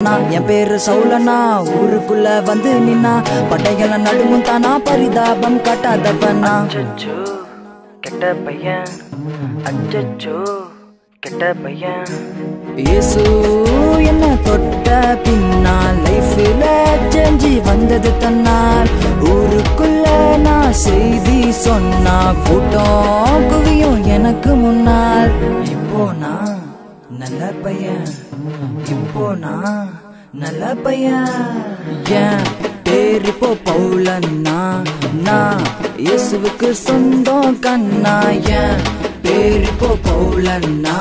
என் பேரு சௌலனா ஊருக்குள்ள வந்து நின்னா பட்டைகள நடுவும் தானா பரிதாபம் காட்டாதவனா கெட்ட பையன் அச்சச்சோ கெட்ட பையன் இயேசு என்ன தொட்ட பின்னால் லைஃப்ல சேஞ்சி வந்தது தன்னால் ஊருக்குள்ள நான் செய்தி சொன்னா கூட்டம் குவியும் எனக்கு முன்னால் இப்போ நான் நல்ல பையன் இப்போ நான் நல்ல பையன் ஏன் பேரு இப்போ பவுலன்னா நான் இயேசுவுக்கு சொந்தம் கண்ணா ஏன் பேரு இப்போ பவுலன்னா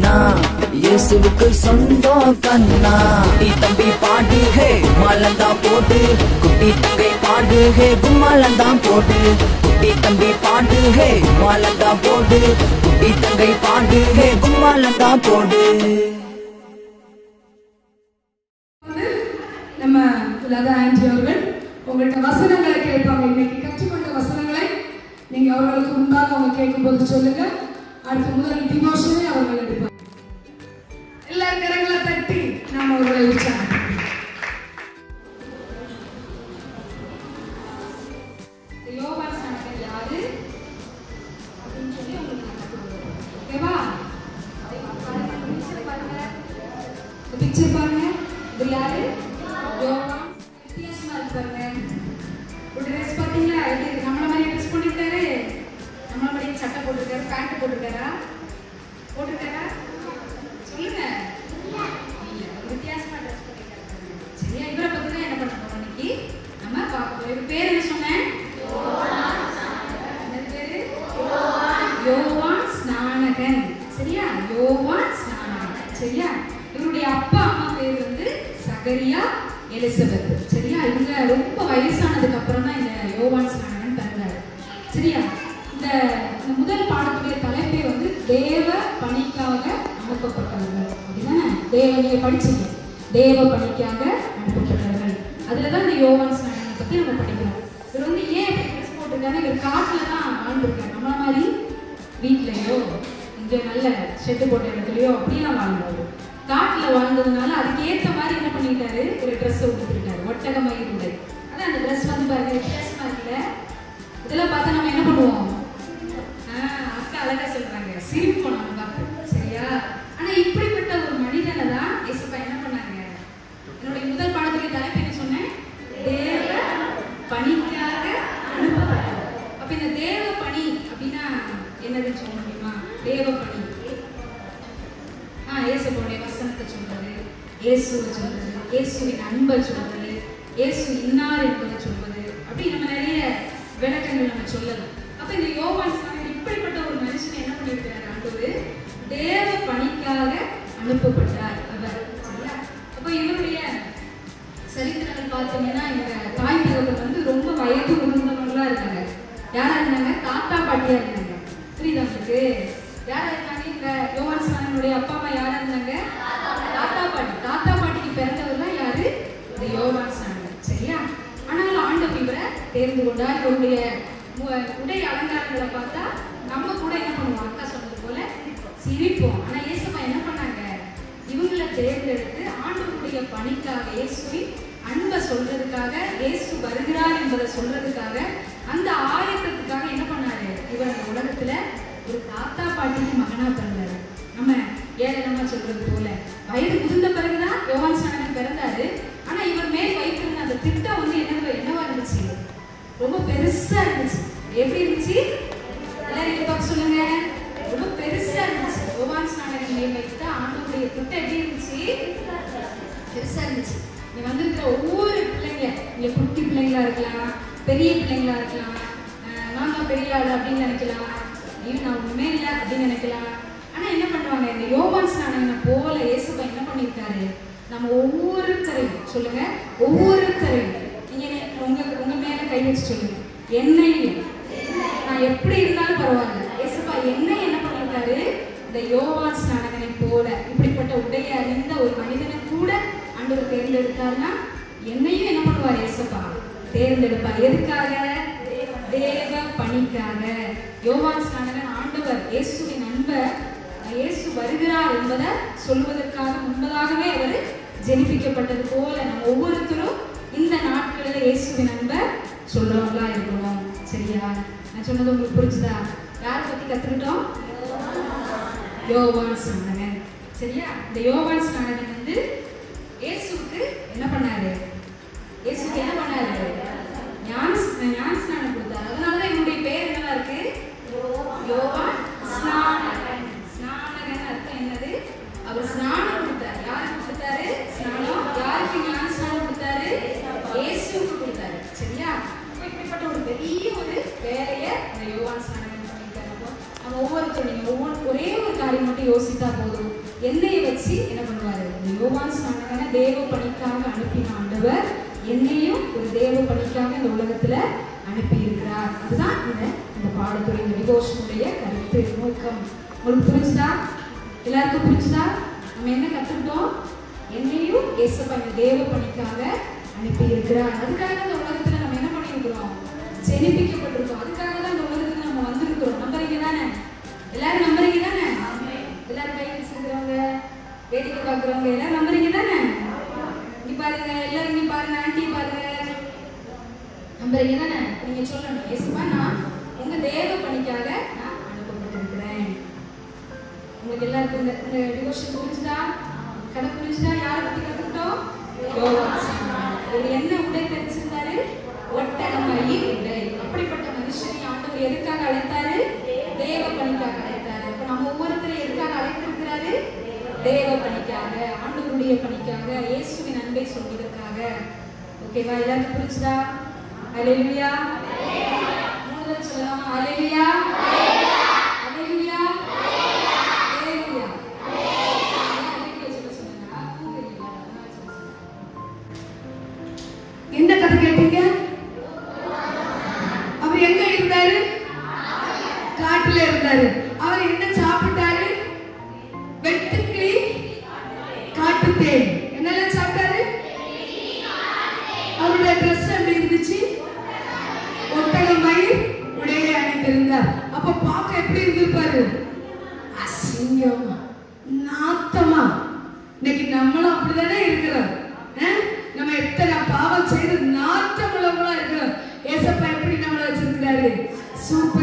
நான் இயேசுவுக்கு சொந்தம் கண்ணா குட்டி தம்பி பாடு ஹே கும்மாலந்தா போடு குட்டி தங்கை பாடு ஹே கும்மாலந்தா போடு குட்டி தம்பி பாடு ஹே கும்மாலந்தா போடு குட்டி தங்கை பாடு ஹே கும்மாலந்தா போடு. நம்ம லதா ஆண்டி அவர்கள் உங்கள்கிட்ட வசனங்களை கேட்பாங்க. இன்னைக்கு கற்றுக்கொண்ட வசனங்களை நீங்க அவர்களுக்கு முன்பாக அவங்க கேட்கும்போது சொல்லுங்க. அடுத்த முதல் டிவோஷனை அவர்கள் எடுப்பாங்க. எல்லா கரங்களை தட்டி நாம் அவர்களை உற்சாகம். யோவான் சாணக்கன் யாரு அப்படின்னு சொல்லி உங்களுக்கு ஓகேவா? பிக்சர் பாருங்க. இது யாரு? யோவான். வித்தியாசமா இருப்பாங்க. ஒரு ட்ரெஸ் பாத்தீங்களா? இது நம்மள மாதிரி ட்ரெஸ் பண்ணிருக்காரு. நம்மள மாதிரி சட்டை போட்டுருக்காரு, பேண்ட் போட்டுருக்காரா? போட்டுருக்காரா? சொல்லுங்க. இல்ல, வித்தியாசமா ட்ரெஸ் பண்ணிருக்காரு. சரியா? இவரை பத்தி தான் என்ன பண்ண போறோம் இன்னைக்கு நம்ம பார்க்க போறோம். இவர் பேர் என்ன சொன்னேன்? யோவான் ஸ்நானகன். என்ன பேரு? யோவான் ஸ்நானகன். சரியா? யோவான் ஸ்நானகன். சரியா? இவருடைய அப்பா அம்மா பேர் வந்து சகரியா, எலிசபெத். சரியா? இவங்க ரொம்ப வயசானதுக்கு அப்புறம் தான் இந்த யோவான் ஸ்நானகன் பிறந்தாரு. சரியா? இந்த முதல் பாடத்துடைய தலைப்பே வந்து தேவ பணிக்காக அனுப்பப்பட்டவர்கள் அப்படிதானே? தேவனையை படிச்சீங்க. தேவ பணிக்காக அனுப்பப்பட்டவர்கள். அதுலதான் இந்த யோவான் ஸ்நானகனை பத்தி நம்ம படிக்கிறோம். இவர் வந்து ஏன் இப்படி ட்ரெஸ் போட்டிருக்காரு? இவர் காட்டுல தான் வாழ்ந்திருக்காரு. நம்மள மாதிரி வீட்லயோ இங்க நல்ல ஷெட்டு போட்ட இடத்துலயோ அப்படிலாம் வாழ்ந்தாரு. காட்டுல வாழ்ந்ததுனால அதுக்கு ஏற்ற மாதிரி என்ன பண்ணிட்டாரு? ஒரு ட்ரெஸ் கொடுத்துருக்காரு. ஒட்டக மயிர் உடை. அதான் அந்த ட்ரெஸ் வந்து பாருங்க வித்தியாசமா இருக்குல்ல. இதெல்லாம் பார்த்தா நம்ம என்ன பண்ணுவோம்? அக்கா அழகா சொல்றாங்க, சிரிப்போம் நம்ம பார்த்து. சரியா? ஆனா இப்படிப்பட்ட ஒரு மனிதனை தான் இயேசுப்பா என்ன பண்ணாங்க? என்னுடைய முதல் பாடத்துக்கு தலைப்பு என்ன சொன்னேன்? தேவ பணிக்காக அனுப்பப்பட்டார். அப்ப இந்த தேவ பணி அப்படின்னா என்னதுன்னு சொல்ல முடியுமா? தேவ பணி இயேசுவோடைய வசனத்தை சொல்றது, இயேசுவை சொல்றது, இயேசுவின் அன்பை சொல்றது, இயேசு இன்னார் என்பதை சொல்வது, அப்படி நம்ம நிறைய விளக்கங்கள் நம்ம சொல்லலாம். அப்ப இந்த யோவான் ஸ்நானகன் இப்படிப்பட்ட ஒரு மனுஷனை என்ன பண்ணிருக்கிறார்? ஆண்டவர் தேவ பணிக்காக அனுப்பப்பட்டார் அவர். சரியா? அப்ப இவருடைய சரித்திரங்கள் பார்த்தீங்கன்னா இவங்க தாய் தகவல் வந்து ரொம்ப வயது முதிர்ந்தவங்களா இருக்காங்க. யாரா இருந்தாங்க? தாத்தா பாட்டியா இருந்தாங்க. புரியுதா உங்களுக்கு? யாரா இருந்தாங்க? இந்த யோவான் ஸ்நானகனுடைய அப்பா அம்மா யாரா இருந்தாங்க? தாத்தா பாட்டி. தாத்தா பாட்டிக்கு பிறந்தவர் தான் யாரு? இந்த யோவான் ஸ்நானகன். சரியா? ஆனாலும் ஆண்டவர் இவரை தேர்ந்து கொண்டார். இவருடைய உடை அலங்காரங்களை பார்த்தா நம்ம கூட என்ன பண்ணுவோம்? அக்கா சொன்னது போல சிரிப்போம். ஆனா இயேசுப்பா என்ன பண்ணாங்க? இவங்களை தேர்ந்தெடுத்து ஆண்டவருடைய பணிக்காக, இயேசுவின் அன்பை சொல்றதுக்காக, இயேசு வருகிறார் என்பதை சொல்றதுக்காக, அந்த ஆயத்தத்துக்காக என்ன பண்ணாரு? இவர் அந்த உலகத்துல ஒரு தாத்தா பாட்டிக்கு மகனா பிறந்தாரு. நம்ம ஏழனமா சொல்றது போல வயது முதிர்ந்த பிறகுதான் யோவான் ஸ்நானகன் பிறந்தாரு. ஆனா இவர் மேல் வைத்திருந்த அந்த திட்டம் வந்து என்னவா இருந்துச்சு? ரொம்ப பெருசா இருந்துச்சு. எப்படி இருந்துச்சு? எல்லாரும் பார்க்க சொல்லுங்க. ரொம்ப பெருசா இருந்துச்சு. யோவான் ஸ்நானகன் மேல் வைத்த ஆண்டவருடைய திட்டம் எப்படி இருந்துச்சு? பெருசா இருந்துச்சு. நீ வந்திருக்கிற ஒவ்வொரு பிள்ளைங்க, நீங்க குட்டி பிள்ளைங்களா இருக்கலாம், பெரிய பிள்ளைங்களா இருக்கலாம், நான் தான் பெரிய ஆளு அப்படின்னு நினைக்கலாம், நான் ஒண்ணுமே இல்லை அப்படின்னு நினைக்கலாம். ஆனா என்ன பண்ணுவாங்க? இந்த யோவான் ஸ்நானகனை போல இயேசுப்பா என்ன பண்ணிருக்காரு? நம்ம ஒவ்வொருத்தரையும் சொல்லுங்க, ஒவ்வொருத்தரையும் நீங்க உங்க மேல கை வச்சு சொல்லுங்க, என்னையும் நான் எப்படி இருந்தாலும் பரவாயில்ல, இயேசுப்பா என்னை என்ன பண்ணிருக்காரு? இந்த யோவான் ஸ்நானகனை போல இப்படிப்பட்ட உடைய அறிந்த ஒரு மனிதனை கூட ஆண்டவர் தேர்ந்தெடுத்தாருன்னா என்னையும் என்ன பண்ணுவார்? இயேசுப்பா தேர்ந்தெடுப்பார். எதுக்காக? தேவ பணிக்காக. யோவான் ஸ்நானகன் ஆண்டவர் இயேசுவின் அன்பை, இயேசு வருகிறார் என்பதை சொல்வதற்காக முன்பதாகவே அவர் ஜெனிப்பிக்கப்பட்டது போல நம்ம ஒவ்வொருத்தரும் இந்த நாட்களில் இயேசுவின் அன்பை சொல்றவங்களா இருக்கணும். சரியா? நான் சொன்னது உங்களுக்கு புரிஞ்சுதா? யாரை பத்தி கத்துக்கிட்டோம்? யோவான் ஸ்நானகன். சரியா? இந்த யோவான் ஸ்நானகன் வந்து இயேசுவுக்கு என்ன பண்ணாரு? இயேசுக்கு என்ன பண்ணாரு? ஞான ஸ்நானம் கொடுத்தாரு. அதனாலதான் என்னுடைய பேர் என்னவா இருக்கு? யோவான் ஸ்நானகன். ஸ்நானகன் அர்த்தம் என்னது? அவர் ஸ்நானம் கொடுத்தாரு. யாருக்கு கொடுத்தாரு ஸ்நானம்? யாருக்கு ஞான ஸ்நானம் கொடுத்தாரு? இயேசுவுக்கு கொடுத்தாரு. சரியா? இப்படிப்பட்ட ஒரு பெரிய ஒரு வேலையை இந்த யோவான் ஸ்நானகன் பண்ணிட்டாரு. நம்ம ஒவ்வொருத்தரும் ஒரே ஒரு காரியம் மட்டும் யோசித்தா போதும். எண்ணெயை வச்சு என்ன பண்ணுவாரு? இந்த யோவான் ஸ்நானகனை தேவ பணிக்காக அனுப்பின ஆண்டவர் என்னையும் ஒரு தேவ பணிக்காக இந்த உலகத்துல அனுப்பி இருக்கிறார். அதுதான் இந்த பாடத்துறை, இந்த டிவோஷனுடைய கருத்து நோக்கம். உங்களுக்கு புரிஞ்சுதா? எல்லாருக்கும் புரிஞ்சுதா? நம்ம என்ன கத்துக்கிட்டோம்? என்னையும் இயேசுப்பா இந்த தேவ பணிக்காக அனுப்பி இருக்கிறார். அதுக்காக இந்த உலகத்துல நம்ம என்ன பண்ணிருக்கிறோம்? ஜெனிப்பிக்கப்பட்டிருக்கோம். அதுக்காக தான் இந்த உலகத்துல நம்ம வந்திருக்கிறோம். நம்புறீங்க தானே? எல்லாரும் நம்புறீங்க தானே? எல்லாரும் கை வச்சிருக்கிறவங்க, வேடிக்கை பார்க்கிறவங்க எல்லாரும் நம்புறீங்க தானே? இங்க பாருங்க, எல்லாரும் இங்க பாருங்க, ஆண்டி பாருங்க, நம்புறீங்க தானே? நீங்க சொல்லணும், இயேசுப்பா நான் உங்க தேவ பணிக்காக நான் அனுப்பப்பட்டிருக்கிறேன். உங்களுக்கு எல்லாருக்கும் இந்த டிவோஷன் புரிஞ்சுதா? கதை புரிஞ்சுதா? யாரை பத்தி கத்துக்கிட்டோம்? யோவான் ஸ்நானகன். இவர் என்ன உடை தரிச்சிருந்தாரு? ஒட்டகமயில் உடை. அப்படிப்பட்ட மனுஷனை ஆண்டவர் எதுக்காக அழைத்தாரு? தேவ பணிக்காக அழைத்தாரு. அப்ப நம்ம ஒவ்வொருத்தரும் எதுக்காக அழைத்திருக்கிறாரு? தேவ பணிக்காக, ஆண்டவருடைய பணிக்காக, இயேசுவின் அன்பை சொல்வதற்காக. ஓகேவா? எல்லாருக்கும் புரிஞ்சுதா? அல்லேலூயா. மூணு சொல்லலாம். அல்லேலூயா, அல்லேலூயா, அல்லேலூயா. என்ன கதை கேட்டீங்க? அவர் எங்க இருந்தாரு? காட்டுல இருந்தாரு. அவர் என்ன சாப்பிட்டாரு? வெட்டுக்கிளி, காட்டுத்தேன். என்னெல்லாம் சாப்பிட்டாரு? அவருடைய ட்ரெஸ் எப்படி இருந்துச்சு? ஒட்டகமயில் உடையை அணிந்திருந்தார். அப்ப பார்க்க எப்படி இருந்திருப்பாரு? அசிங்கமா, நாத்தமா. இன்னைக்கு நம்மளும் அப்படிதானே இருக்கிறோம். நம்ம எத்தனை பாவம் செய்து நாட்டம் உள்ளவங்களா இருக்கிறோம். ஏசப்பா எப்படி நம்மள வச்சிருக்கிறாரு? சூப்பர்